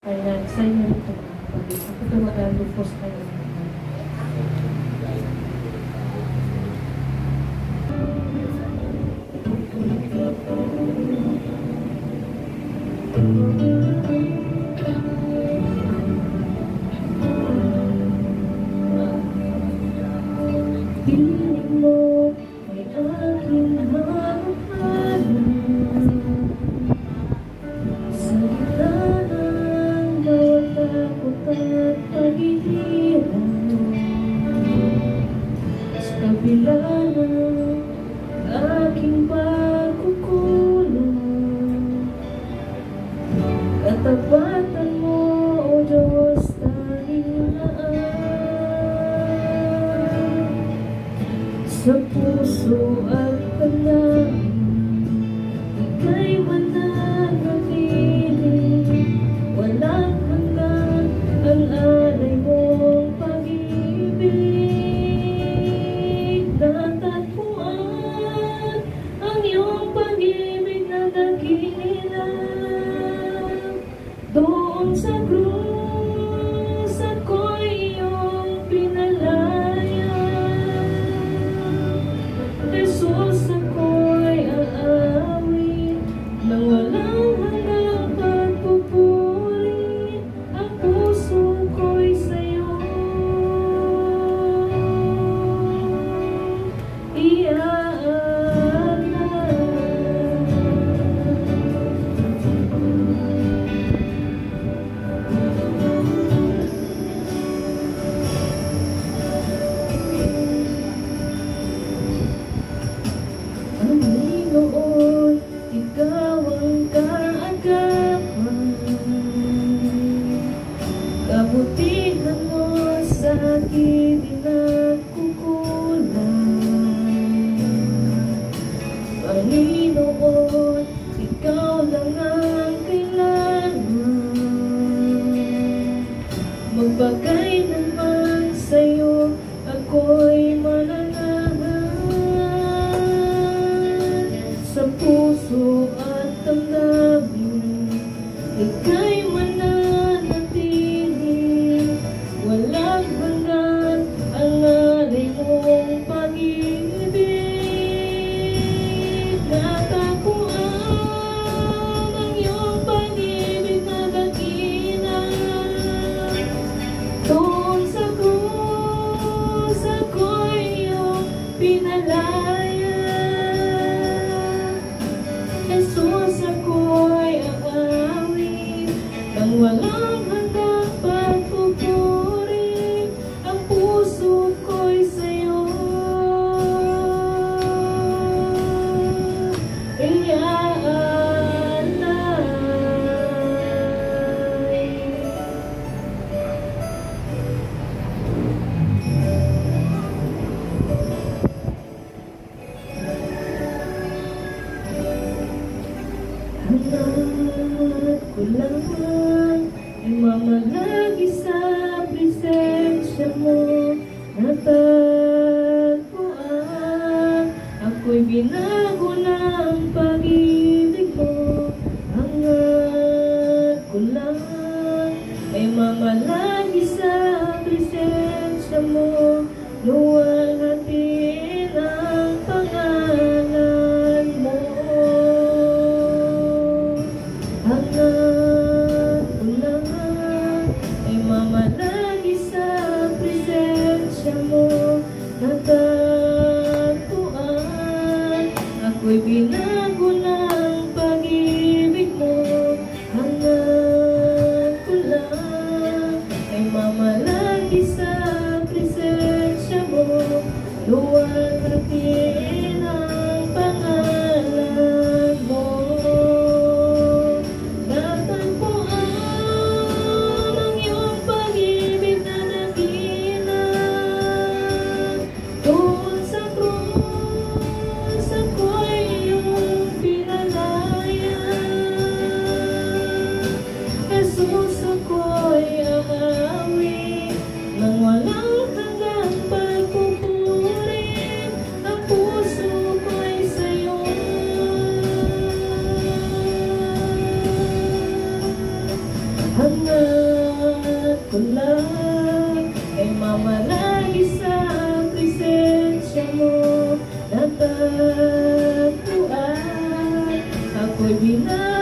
Kaya sa inyo ito. Ako ito mag-alupos kayo. Piling mo ay aking halo-halo sa gitna ng bawat takot at paghihirap, sa kabila ng aking pagkukulong. Katapatan mo, O Diyos, tanging laan sa puso at panangin. Ika'y mananatili, walang hanggan ang alay mong pag-ibig. Natatpuan ang iyong pag-ibig na dakila. Doon sa krus, ako'y iyong pinalaya. Jesus, ako'y aawit nang walang hanggang pagpupuri. Ang puso ko'y sa'yo ang Panginoon, ikaw ang kaagapan. Kabutihan mo sa akin di nagkukulang. Panginoon, ikaw lang ang kailangan. Magbagay naman sa'yo, ako'y sa puso at damdamin. Ika'y mananatili, walang hanggan ang alay mong pag-ibig. Natakuan ang iyong pag-ibig na dakila. Doon sa krus, ako'y iyong pinalaya. Jesus, ako'y aawit nang walang hanggang pagpupuri. Ang puso ko'y sa'yo iaalay. Hanap ko lang ay mamalagi sa presensya mo. Natagpuan, ako'y binago ng pag-ibig mo. Hanap ko lang ay mamalagi sa presensya mo. Luwalhatiin ang pangalan mo. Hanap ko lang ay mamalagi sa presensya mo. Natagpuan, ako'y binago ng pag-ibig mo. Hanap ko lang ay mamalagi sa presensya Salamat ko lang ay mamalagi sa presensya mo natagpuan. Ako'y binayad